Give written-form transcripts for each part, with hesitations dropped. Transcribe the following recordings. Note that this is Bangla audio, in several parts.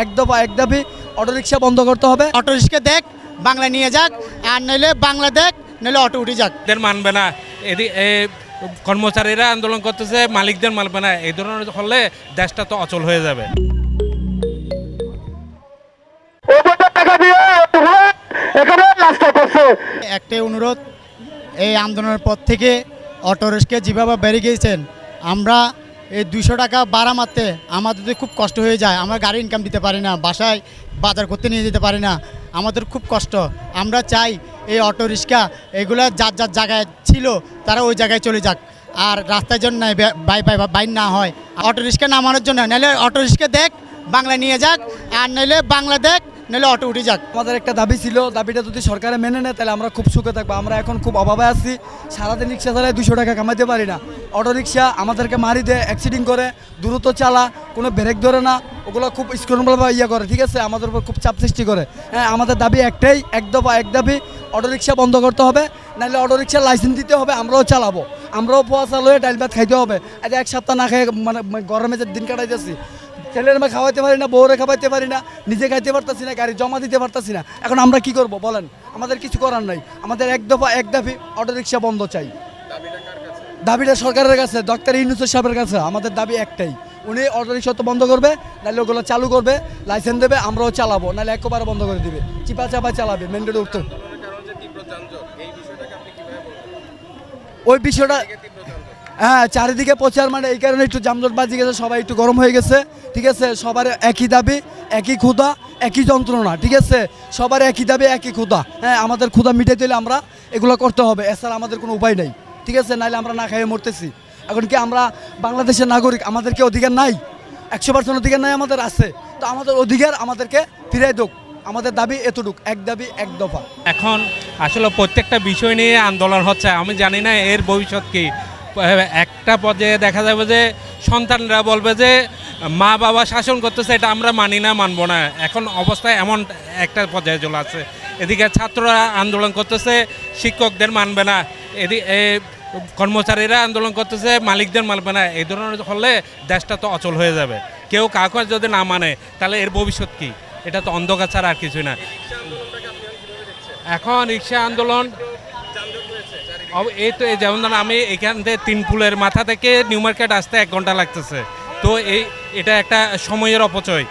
এক দফা এক দাবি, অটোরিকশা বন্ধ করতে হবে। অটোরিক্সা দেখ, বাংলা নিয়ে যাক, আর নইলে বাংলা দেখ, নইলে অটো উঠে যাক। মানবে না, কর্মচারীরা আন্দোলন করতেছে, মালিকদের মানবে না। এই ধরনের হলে দেশটা তো অচল হয়ে যাবে। একটাই অনুরোধ, এই আন্দোলনের পর থেকে অটোরিক্সা যেভাবে বেড়ে গিয়েছেন, আমরা এই 200 টাকা ভাড়া মারতে আমাদের তো খুব কষ্ট হয়ে যায়। আমরা গাড়ি ইনকাম দিতে পারি না, বাসায় বাজার করতে নিয়ে যেতে পারি না, আমাদের খুব কষ্ট। আমরা চাই এই অটোরিক্সা এগুলো যার যার জায়গায় ছিল তারা ওই জায়গায় চলে যাক, আর রাস্তার জন্য বাইর না হয়। অটোরিক্সা নামানোর জন্য, নাহলে অটোরিক্সা দেখ, বাংলা নিয়ে যাক, আর নইলে বাংলা দেখ, নইলে অটো উঠে যাক। আমাদের একটা দাবি ছিল, দাবিটা যদি সরকারে মেনে নেয় তাহলে আমরা খুব সুখে থাকবো। আমরা এখন খুব অভাবে আছি, সারাদিন রিক্সা চালায় 200 টাকা কামাইতে পারি না। অটোরিক্সা আমাদেরকে মারি দেয়, অ্যাক্সিডেন্ট করে, দ্রুত চালা, কোনো ব্রেক ধরে না, ওগুলো খুব স্ক্রনভাবে করে, ঠিক আছে, আমাদের উপর খুব চাপ সৃষ্টি করে। হ্যাঁ, আমাদের দাবি একটাই, এক দফা এক দাবি, অটোরিক্সা বন্ধ করতে হবে, নাহলে অটোরিক্সার লাইসেন্স দিতে হবে, আমরাও চালাবো, আমরাও পোয়া চালুয়ে ডাইল ভাত খাইতে হবে। আজ এক সপ্তাহ না খেয়ে মানে গরমে যে দিন কাটাইতেছি, ছেলের মেয়ে খাওয়াইতে পারি না, বউরে খাওয়াইতে পারি না, নিজে খাইতে পারতেছি না, গাড়ি জমা দিতে পারতেছি না। এখন আমরা কি করব বলেন? আমাদের কিছু করার নাই। আমাদের এক দফা এক দাবি, অটোরিক্সা বন্ধ চাই। দাবিটা সরকারের কাছে, ডক্টর ইউনূস সাহেবের কাছে। আমাদের দাবি একটাই, উনি অটোরিক্সা তো বন্ধ করবে, নাহলে ওগুলো চালু করবে, লাইসেন্স দেবে, আমরাও চালাবো, নাহলে একবারে বন্ধ করে দিবে, চিপা চাপা চালাবে, মেন রোডে উঠতে। ওই বিষয়টা হ্যাঁ, চারিদিকে প্রচার, মানে এই কারণে একটু যানজট বাজি গেছে, সবাই একটু গরম হয়ে গেছে, ঠিক আছে। সবার একই দাবি, একই ক্ষুধা, একই যন্ত্রণা, ঠিক আছে, সবার একই দাবি, একই ক্ষুধা। হ্যাঁ, আমাদের ক্ষুধা মিটাইতে হলে আমরা এগুলো করতে হবে, এছাড়া আমাদের কোনো উপায় নেই, ঠিক আছে, নাহলে আমরা না খাইয়ে মরতেছি। এখন কি আমরা বাংলাদেশের নাগরিক, আমাদের কি অধিকার নাই? 100% অধিকার নাই, আমাদের আছে। তো আমাদের অধিকার আমাদেরকে ফিরাই দোক। আমাদের দাবি এতটুক, এক দাবি এক দফা। এখন আসলে প্রত্যেকটা বিষয় নিয়ে আন্দোলন হচ্ছে, আমি জানি না এর ভবিষ্যৎ কি। একটা পর্যায়ে দেখা যাবে যে সন্তানরা বলবে যে মা বাবা শাসন করতেছে, এটা আমরা মানি না, মানবো না। এখন অবস্থায় এমন একটা পর্যায়ে চলে আসছে, এদিকে ছাত্ররা আন্দোলন করতেছে, শিক্ষকদের মানবে না, এদিকে কর্মচারীরা আন্দোলন করতেছে, মালিকদের মানবে না। এই ধরনের হলে দেশটা তো অচল হয়ে যাবে। কেউ কাউকে যদি না মানে তাহলে এর ভবিষ্যৎ কি? এটা তো অন্ধকার ছাড়া আর কিছুই না। এখন রিক্সা আন্দোলন এই তো, যেমন আমি এখান থেকে তিনপুলের মাথা থেকে নিউ মার্কেট আসতে 1 ঘন্টা লাগতেছে। তো এটা একটা সময়ের অপচয়,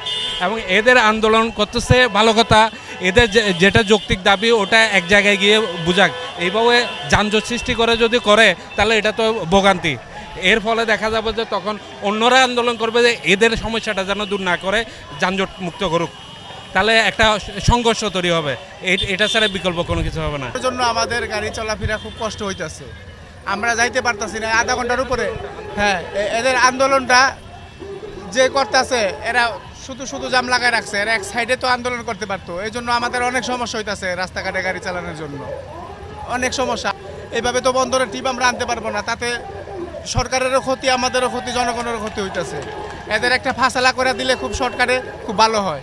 এবং এদের আন্দোলন করতেছে ভালো কথা, এদের যেটা যৌক্তিক দাবি ওটা এক জায়গায় গিয়ে বুঝাক। এইভাবে যানজট সৃষ্টি করে যদি করে তাহলে এটা তো ভোগান্তি। এর ফলে দেখা যাবে যে তখন অন্যরা আন্দোলন করবে যে এদের সমস্যাটা যেন দূর না করে, যানজট মুক্ত করুক, তাহলে একটা সংঘর্ষ তৈরি হবে। এটা ছাড়া বিকল্প কোনো কিছু হবে না। এর জন্য আমাদের গাড়ি চলাফেরা খুব কষ্ট হইতেছে, আমরা যাইতে পারতাছি না আধা ঘন্টার উপরে। হ্যাঁ, এদের আন্দোলনটা যে করতেছে, এরা শুধু শুধু জাম লাগায় রাখছে, এরা এক সাইডে তো আন্দোলন করতে পারতো। এই জন্য আমাদের অনেক সমস্যা হইতেছে রাস্তাঘাটে গাড়ি চালানোর জন্য, অনেক সমস্যা। এইভাবে তো বন্দরের টিপ আমরা আনতে পারবো না, তাতে সরকারেরও ক্ষতি, আমাদেরও ক্ষতি, জনগণেরও ক্ষতি হইতেছে। এদের একটা ফাঁসলা করে দিলে খুব শর্টকাটে খুব ভালো হয়।